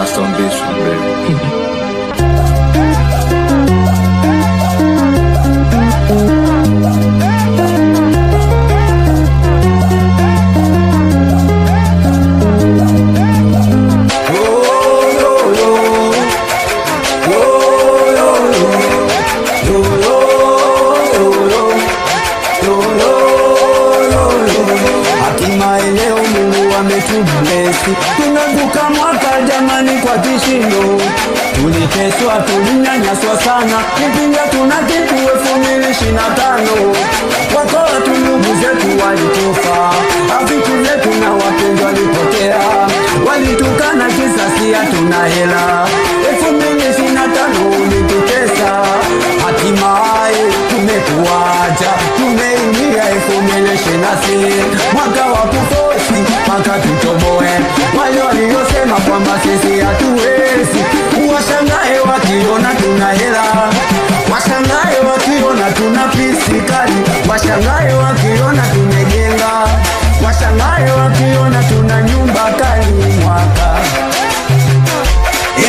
Master Ambition, baby. Tunavuka mwaka jamani kwa kishindo, tuliteswa tulinyanyaswa sana, kipinga tunakitu 2025. Wako watu ndugu zetu walikufa, rafiki zetu na wapenzi walipotea, walitukana kisasi hatuna hela. 2025 ulitutesa, hatimaye tumekuacha, tumeingia 2026 mwaka wa kufosi mpaka tutoboe. Wale waliosema kwamba sisi hatuwezi, washangae wakiona tuna hela, washangae wakiona tuna pisikali, washangae wakiona tumejenga, washangae wakiona tuna nyumba kali.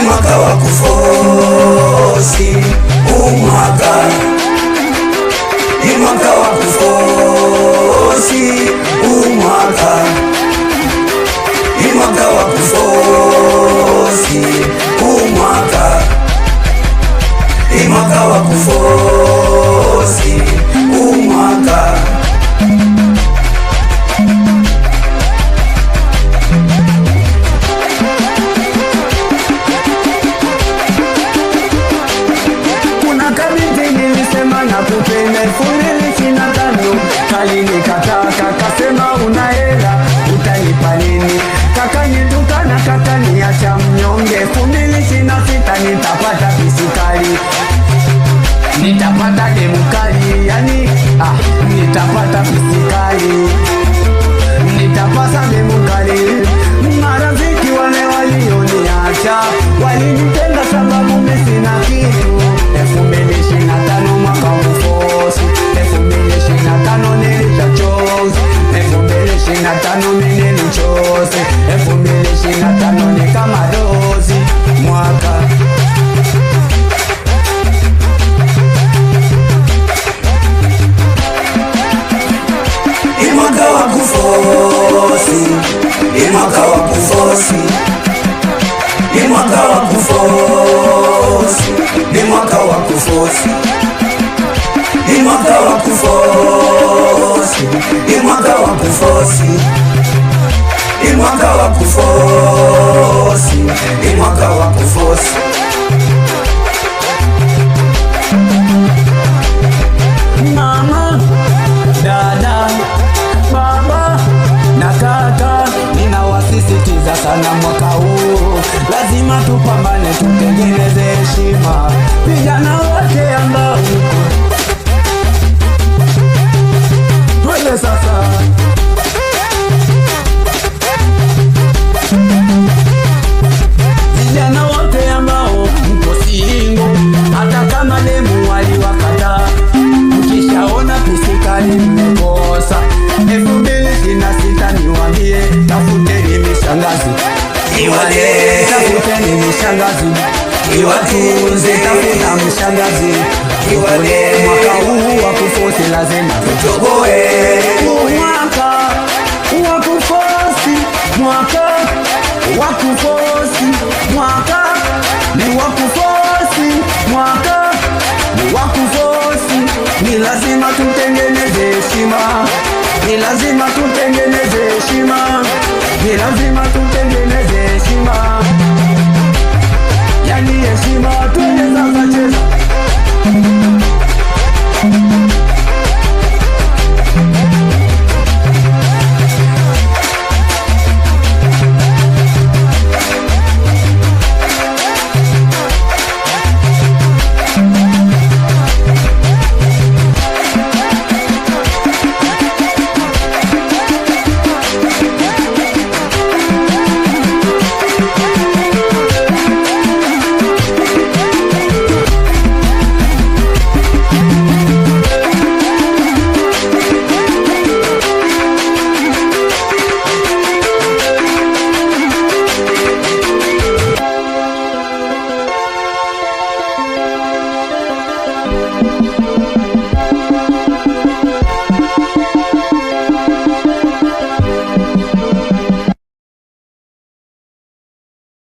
Mwaka wa kufosi, mwaka wa kufosi, mwaka wa kufosi, mwaka wa kufosi, mwaka. Kuna kabiti nilisema na kupenda 2025, kalinikataa kasema una hela utanipa nini? Kakanitukana kakaniacha mnyonge. 2026 nitapata pisikali, nitapata demukali, yani nitapata pisikali, nitapasa demukali. Marafiki wale walioniacha walinitenga sababu mimi sina kitu. 2025 mwaka wa kufosi, 2025 nilichochozi, 2025 mimi nilichozi, 2025 ni kama dozi mwaka. Mwaka wa kufosi, mwaka wa kufosi, mwaka wa kufosi, mwaka wa kufosi, mwaka wa kufosi, mwaka wa kufosi, mwaka wa kufosi, mwaka wa kufosi. Mama, dada, baba na kaka, ninawasisitiza sana mwaka huu lazima tupambane, tutengeneze heshima. Vijana wote ambao twende sasa, vijana wote ambao mko singo, hata kama demu waliwakataa, mkishaona pisikali mmekosa. 2026 niwaambie, tafuteni mishangazi, tafuteni mishangazi, iwatunze, tafuta mishangazi. Mwaka huu wa kufosi lazima tutoboe, mwaka wa kufosi, mwaka wa kufosi, mwaka ni wa kufosi, mwaka ni wa kufosi. Ni lazima tutengeneze heshima, ni lazima tutengeneze heshima, ni lazima tutengeneze